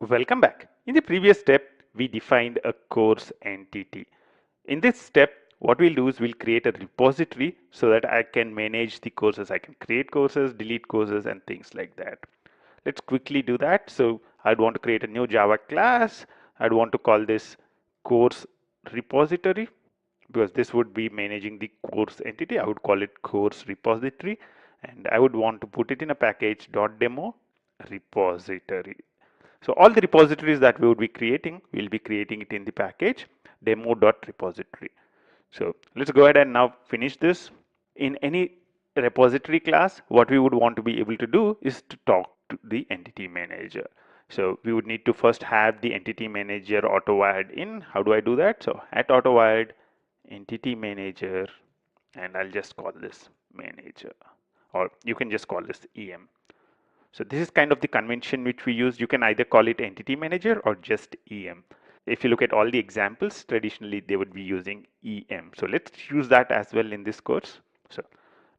Welcome back. In the previous step, we defined a course entity. In this step, what we'll do is we'll create a repository so that I can manage the courses. I can create courses, delete courses, and things like that. Let's quickly do that. So I'd want to create a new Java class. I'd want to call this course repository because this would be managing the course entity. I would call it course repository, and I would want to put it in a package .demo repository. So all the repositories that we would be creating, we'll be creating it in the package demo.repository. So let's go ahead and now finish this. In any repository class, what we would want to be able to do is to talk to the entity manager. So we would need to first have the entity manager auto-wired in. How do I do that? So at auto-wired entity manager, and I'll just call this manager, or you can just call this EM. So this is kind of the convention which we use. You can either call it entity manager or just EM. If you look at all the examples, traditionally they would be using EM. So let's use that as well in this course. So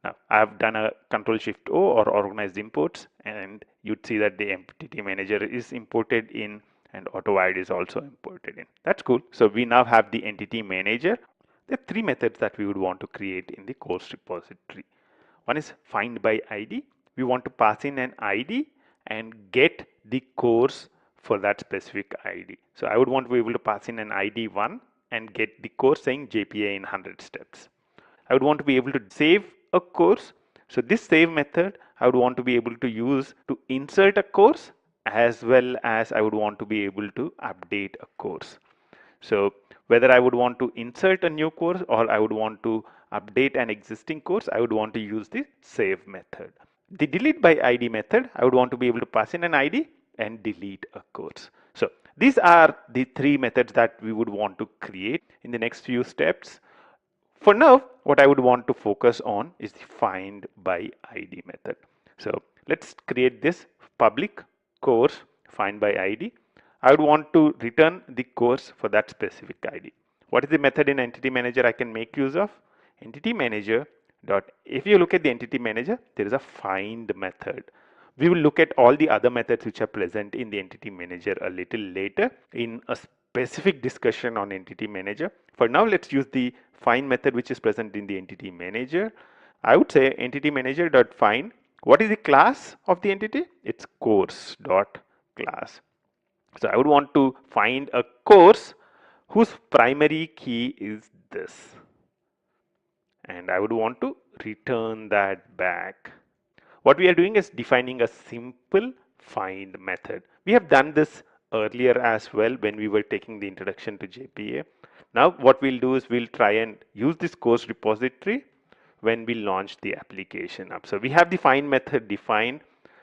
now I've done a Control Shift O or organized imports, and you'd see that the entity manager is imported in and auto-wired is also imported in. That's cool. So we now have the entity manager. There are three methods that we would want to create in the course repository. One is findById. We want to pass in an ID and get the course for that specific ID. So I would want to be able to pass in an ID 1 and get the course saying JPA in 100 steps. I would want to be able to save a course. So this save method I would want to be able to use to insert a course, as well as I would want to be able to update a course. So whether I would want to insert a new course or I would want to update an existing course, I would want to use the save method. The delete by ID method, I would want to be able to pass in an ID and delete a course. So these are the three methods that we would want to create in the next few steps. For now, what I would want to focus on is the find by ID method. So let's create this public course find by ID. I would want to return the course for that specific ID. What is the method in Entity Manager I can make use of? Entity Manager dot, if you look at the Entity Manager, there is a find method. We will look at all the other methods which are present in the Entity Manager a little later in a specific discussion on Entity Manager. For now, let's use the find method which is present in the Entity Manager. I would say Entity Manager dot find. What is the class of the entity? It's course dot class. So I would want to find a course whose primary key is this, and I would want to return that back. What we are doing is defining a simple find method. We have done this earlier as well when we were taking the introduction to JPA. Now what we'll do is we'll try and use this course repository when we launch the application up. So we have the find method defined.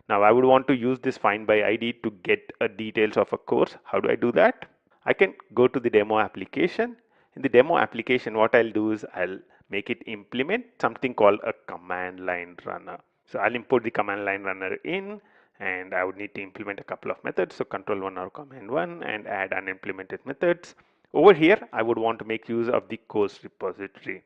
Now I would want to use this find by ID to get details of a course. How do I do that? I can go to the demo application. In the demo application, what I'll do is I'll make it implement something called a command line runner. So I'll import the command line runner in, and I would need to implement a couple of methods. So control 1 or command 1 and add unimplemented methods. Over here, I would want to make use of the course repository.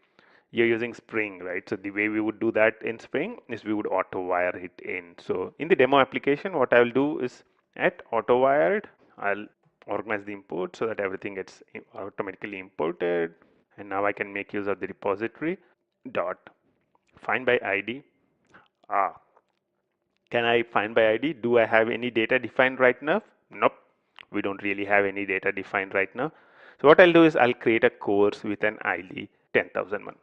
You're using Spring, right? So the way we would do that in Spring is we would auto wire it in. So in the demo application, what I will do is at auto wired, I'll organize the import so that everything gets automatically imported. And now I can make use of the repository dot find by ID. Can I find by ID? Do I have any data defined right now? Nope. We don't really have any data defined right now. So what I'll do is I'll create a course with an ID 10,001.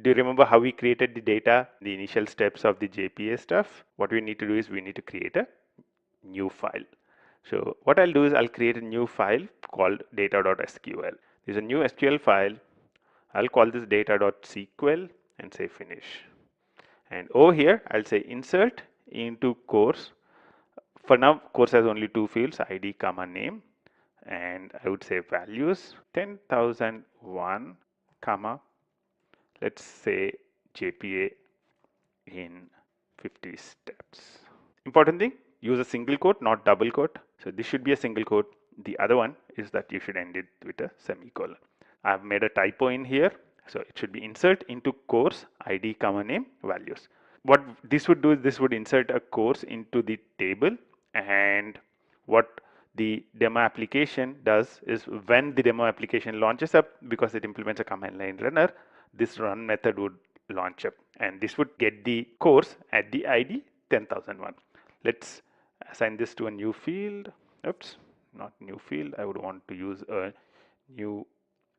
Do you remember how we created the data, the initial steps of the JPA stuff? What we need to do is we need to create a new file. So what I'll do is I'll create a new file called data.sql. There's a new SQL file. I'll call this data.sql and say finish. And over here, I'll say insert into course. For now, course has only two fields, ID, comma, name. And I would say values 10,001, comma, let's say JPA in 50 steps. Important thing, use a single quote, not double quote. So this should be a single quote. The other one is that you should end it with a semicolon. I've made a typo in here. So it should be insert into course ID, comma, name, values. What this would do is this would insert a course into the table, and what the demo application does is when the demo application launches up, because it implements a command line runner, this run method would launch up, and this would get the course at the ID 10,001. Let's assign this to a new field. Oops, not new field. I would want to use a new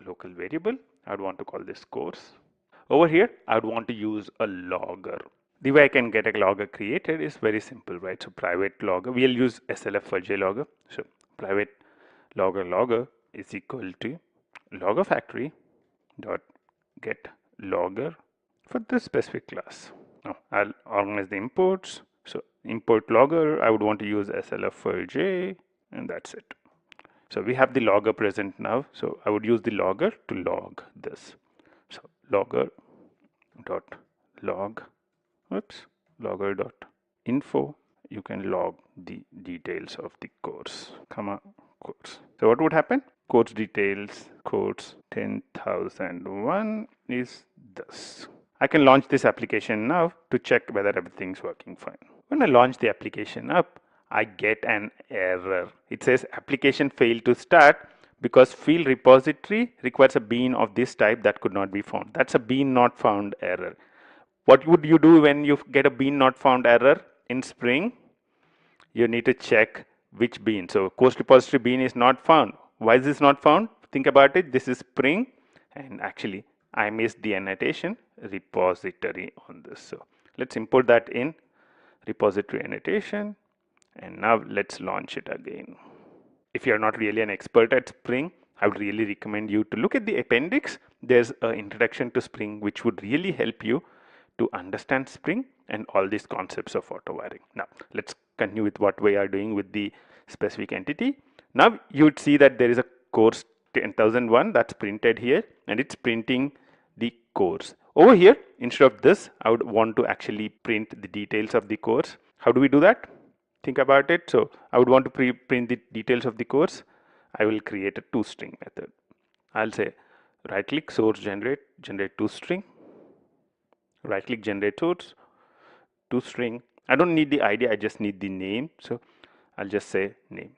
local variable. I would want to call this course. Over here, I would want to use a logger. The way I can get a logger created is very simple, right? So private logger, we'll use SLF for JLogger. So private logger is equal to logger factory dot get logger for this specific class. Now I'll organize the imports. So import logger, I would want to use SLF for J, and that's it. So we have the logger present now. So I would use the logger to log this. So logger dot log, logger dot info. You can log the details of the course, course. So what would happen? Course details, course 10,001 is this. I can launch this application now to check whether everything's working fine. When I launch the application up, I get an error. It says application failed to start because field repository requires a bean of this type that could not be found. That's a bean not found error. What would you do when you get a bean not found error in Spring? You need to check which bean. So course repository bean is not found. Why is this not found? Think about it. This is Spring, and actually I missed the annotation repository on this. So let's import that in repository annotation, and now let's launch it again. If you're not really an expert at Spring, I would really recommend you to look at the appendix. There's an introduction to Spring which would really help you to understand Spring and all these concepts of auto wiring. Now let's continue with what we are doing with the specific entity. Now you would see that there is a course 10,001 that's printed here, and it's printing the course. Over here, instead of this, I would want to actually print the details of the course. How do we do that? Think about it. So I would want to print the details of the course. I will create a toString method. I'll say right click source generate toString, right click generate source toString. I don't need the ID, I just need the name. So I'll just say name,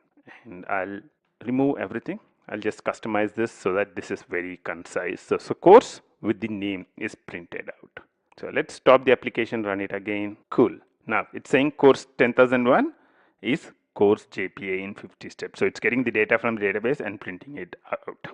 and I'll remove everything. I'll just customize this so that this is very concise. So course with the name is printed out. So let's stop the application, run it again. Cool. Now it's saying course 10,001 is course JPA in 50 steps. So it's getting the data from the database and printing it out.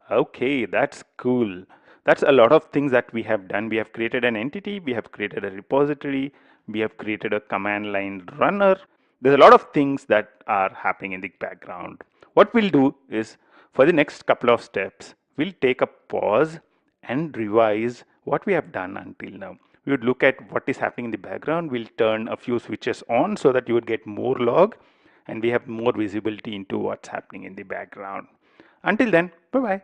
Okay, that's cool. That's a lot of things that we have done. We have created an entity, we have created a repository, we have created a command line runner. There's a lot of things that are happening in the background. What we'll do is, for the next couple of steps, we'll take a pause and revise what we have done until now. We would look at what is happening in the background. We'll turn a few switches on so that you would get more log and we have more visibility into what's happening in the background. Until then, bye-bye.